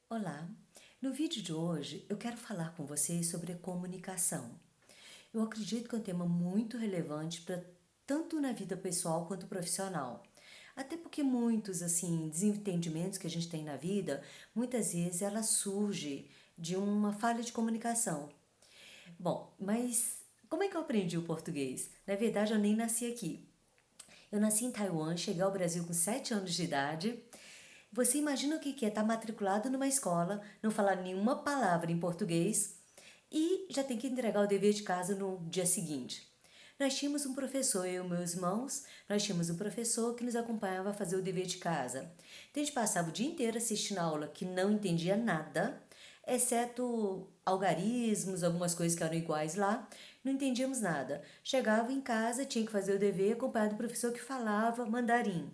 Olá! No vídeo de hoje eu quero falar com vocês sobre a comunicação. Eu acredito que é um tema muito relevante para tanto na vida pessoal quanto profissional. Até porque muitos desentendimentos que a gente tem na vida, muitas vezes ela surge de uma falha de comunicação. Bom, mas como é que eu aprendi o português? Na verdade, eu nem nasci aqui. Eu nasci em Taiwan, cheguei ao Brasil com 7 anos de idade. Você imagina o que é estar matriculado numa escola, não falar nenhuma palavra em português e já tem que entregar o dever de casa no dia seguinte. Nós tínhamos um professor, eu e meus irmãos, nós tínhamos um professor que nos acompanhava a fazer o dever de casa. Então a gente passava o dia inteiro assistindo a aula que não entendia nada, exceto algarismos, algumas coisas que eram iguais lá, não entendíamos nada. Chegava em casa, tinha que fazer o dever acompanhado do professor que falava mandarim.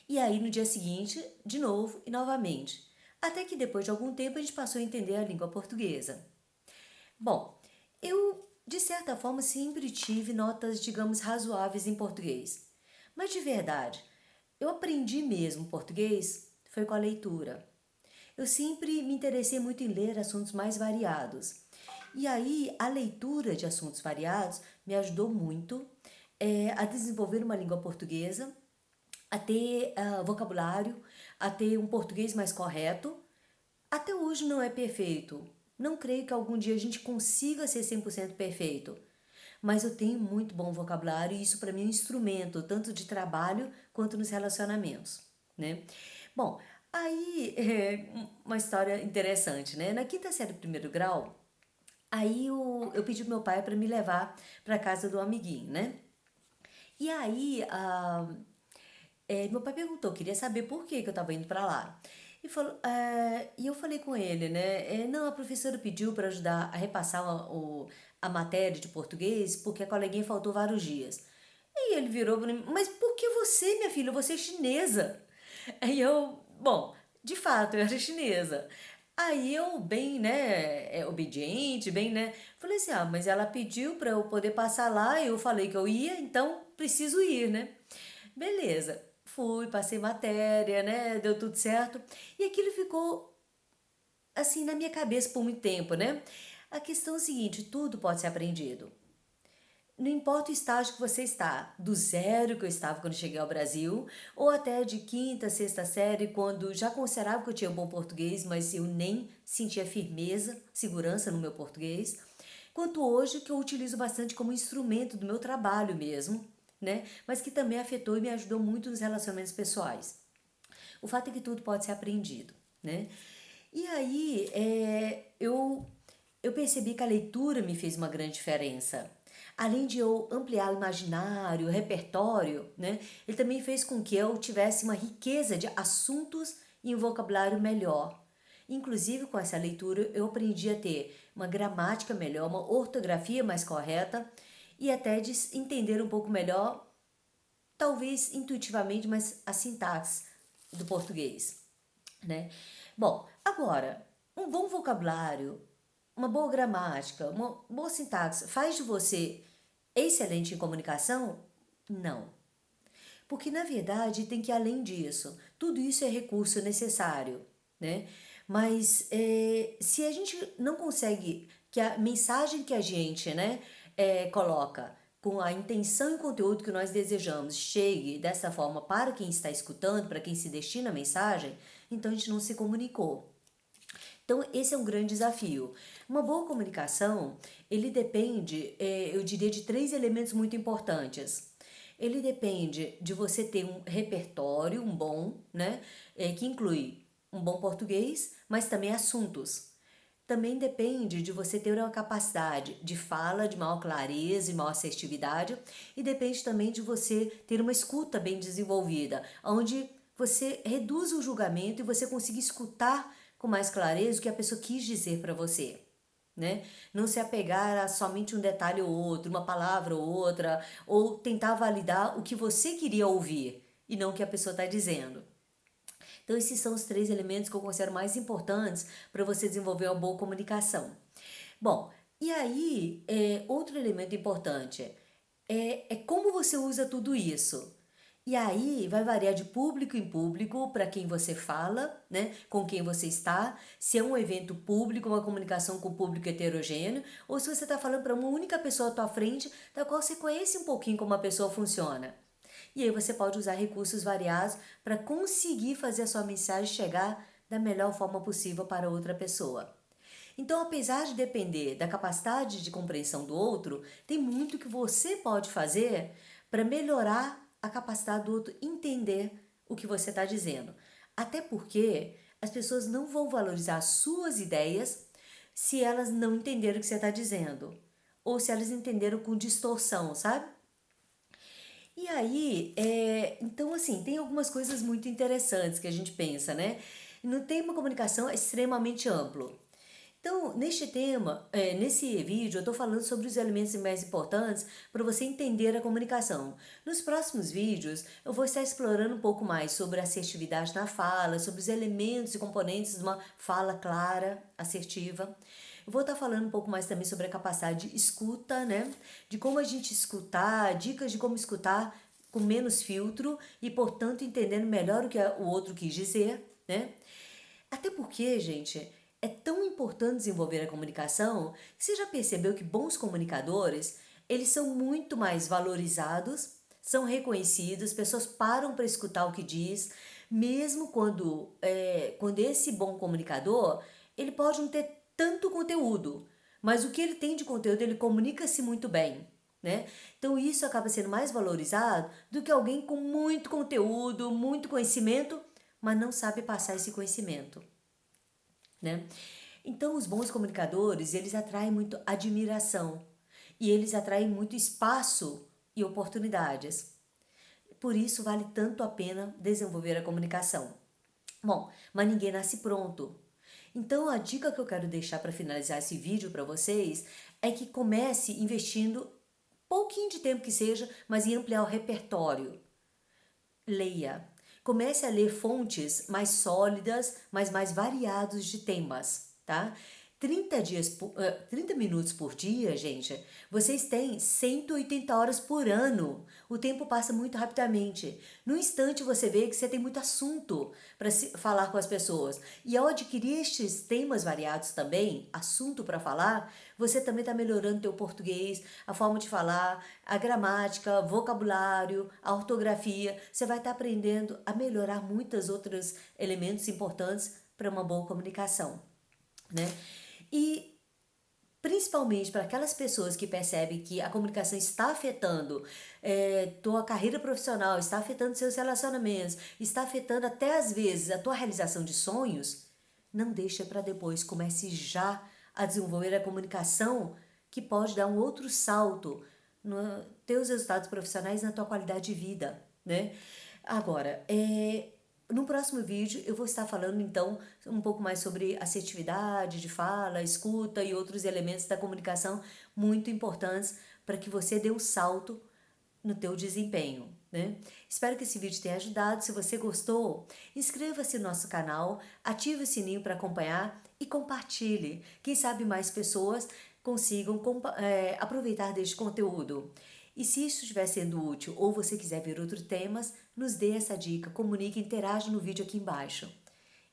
E aí no dia seguinte, de novo e novamente. Até que depois de algum tempo a gente passou a entender a língua portuguesa. Bom, eu de certa forma sempre tive notas, digamos, razoáveis em português. Mas de verdade, eu aprendi mesmo português foi com a leitura. Eu sempre me interessei muito em ler assuntos mais variados. E aí, a leitura de assuntos variados me ajudou muito a desenvolver uma língua portuguesa, a ter vocabulário, a ter um português mais correto. Até hoje não é perfeito. Não creio que algum dia a gente consiga ser 100% perfeito. Mas eu tenho muito bom vocabulário e isso para mim é um instrumento, tanto de trabalho quanto nos relacionamentos, né? Bom, aí uma história interessante, né? Na quinta série do primeiro grau, aí eu pedi pro meu pai para me levar para casa do amiguinho, né? E aí meu pai perguntou, queria saber por que eu estava indo para lá. E eu falei com ele, né? Não, a professora pediu para ajudar a repassar a matéria de português porque a coleguinha faltou vários dias. E ele virou para mim, mas por que você, minha filha? Você é chinesa. Aí bom, de fato, eu era chinesa. Aí eu, bem, né, obediente, bem, né, falei assim, mas ela pediu para eu poder passar lá, eu falei que eu ia, então preciso ir, né? Beleza, fui, passei matéria, né, deu tudo certo. E aquilo ficou, assim, na minha cabeça por muito tempo, né? A questão é a seguinte, tudo pode ser aprendido. Não importa o estágio que você está, do zero que eu estava quando cheguei ao Brasil, ou até de quinta, sexta série, quando já considerava que eu tinha um bom português, mas eu nem sentia firmeza, segurança no meu português, quanto hoje que eu utilizo bastante como instrumento do meu trabalho mesmo, né? Mas que também afetou e me ajudou muito nos relacionamentos pessoais. O fato é que tudo pode ser aprendido, né? E aí eu percebi que a leitura me fez uma grande diferença. Além de eu ampliar o imaginário, o repertório, né? Ele também fez com que eu tivesse uma riqueza de assuntos e um vocabulário melhor. Inclusive, com essa leitura, eu aprendi a ter uma gramática melhor, uma ortografia mais correta e até de entender um pouco melhor, talvez intuitivamente, mas a sintaxe do português, né? Bom, agora, um bom vocabulário, uma boa gramática, uma boa sintaxe faz de você excelente em comunicação? Não. Porque na verdade tem que ir além disso. Tudo isso é recurso necessário, né? Mas se a gente não consegue que a mensagem que a gente, né, coloca com a intenção e conteúdo que nós desejamos chegue dessa forma para quem está escutando, para quem se destina a mensagem, então a gente não se comunicou. Então, esse é um grande desafio. Uma boa comunicação, ele depende, eu diria, de três elementos muito importantes. Ele depende de você ter um repertório, um bom, né? Que inclui um bom português, mas também assuntos. Também depende de você ter uma capacidade de fala, de maior clareza e maior assertividade, e depende também de você ter uma escuta bem desenvolvida, onde você reduz o julgamento e você consiga escutar com mais clareza o que a pessoa quis dizer para você. Né? Não se apegar a somente um detalhe ou outro, uma palavra ou outra, ou tentar validar o que você queria ouvir e não o que a pessoa está dizendo. Então, esses são os três elementos que eu considero mais importantes para você desenvolver uma boa comunicação. Bom, e aí, outro elemento importante é como você usa tudo isso. E aí vai variar de público em público para quem você fala, né? Com quem você está, se é um evento público, uma comunicação com público heterogêneo, ou se você está falando para uma única pessoa à tua frente, da qual você conhece um pouquinho como a pessoa funciona. E aí você pode usar recursos variados para conseguir fazer a sua mensagem chegar da melhor forma possível para outra pessoa. Então, apesar de depender da capacidade de compreensão do outro, tem muito que você pode fazer para melhorar a capacidade do outro entender o que você está dizendo. Até porque as pessoas não vão valorizar as suas ideias se elas não entenderam o que você está dizendo. Ou se elas entenderam com distorção, sabe? E aí, então assim, tem algumas coisas muito interessantes que a gente pensa, né? No tema comunicação é extremamente amplo. Então, neste tema, nesse vídeo, eu estou falando sobre os elementos mais importantes para você entender a comunicação. Nos próximos vídeos, eu vou estar explorando um pouco mais sobre a assertividade na fala, sobre os elementos e componentes de uma fala clara, assertiva. Eu vou estar falando um pouco mais também sobre a capacidade de escuta, né? De como a gente escutar, dicas de como escutar com menos filtro e, portanto, entendendo melhor o que o outro quis dizer, né? Até porque, gente, é tão importante desenvolver a comunicação que você já percebeu que bons comunicadores, eles são muito mais valorizados, são reconhecidos, pessoas param para escutar o que diz, mesmo quando esse bom comunicador, ele pode não ter tanto conteúdo, mas o que ele tem de conteúdo, ele comunica-se muito bem, né? Então isso acaba sendo mais valorizado do que alguém com muito conteúdo, muito conhecimento, mas não sabe passar esse conhecimento, né? Então, os bons comunicadores, eles atraem muito admiração e eles atraem muito espaço e oportunidades. Por isso, vale tanto a pena desenvolver a comunicação. Bom, mas ninguém nasce pronto. Então, a dica que eu quero deixar para finalizar esse vídeo para vocês é que comece investindo pouquinho de tempo que seja, mas em ampliar o repertório. Leia. Comece a ler fontes mais sólidas, mas mais variados de temas, tá? 30 minutos por dia, gente, vocês têm 180 horas por ano. O tempo passa muito rapidamente. No instante você vê que você tem muito assunto para falar com as pessoas. E ao adquirir estes temas variados também, assunto para falar, você também está melhorando teu português, a forma de falar, a gramática, vocabulário, a ortografia. Você vai estar aprendendo a melhorar muitos outros elementos importantes para uma boa comunicação, né? E principalmente para aquelas pessoas que percebem que a comunicação está afetando tua carreira profissional, está afetando seus relacionamentos, está afetando até às vezes a tua realização de sonhos, não deixa para depois, comece já a desenvolver a comunicação que pode dar um outro salto nos teus resultados profissionais e na tua qualidade de vida, né? Agora, no próximo vídeo eu vou estar falando então um pouco mais sobre assertividade de fala, escuta e outros elementos da comunicação muito importantes para que você dê um salto no teu desempenho, né? Espero que esse vídeo tenha ajudado. Se você gostou, inscreva-se no nosso canal, ative o sininho para acompanhar e compartilhe. Quem sabe mais pessoas consigam aproveitar deste conteúdo. E se isso estiver sendo útil ou você quiser ver outros temas, nos dê essa dica, comunique, interaja no vídeo aqui embaixo.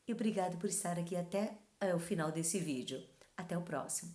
E obrigado por estar aqui até o final desse vídeo. Até o próximo.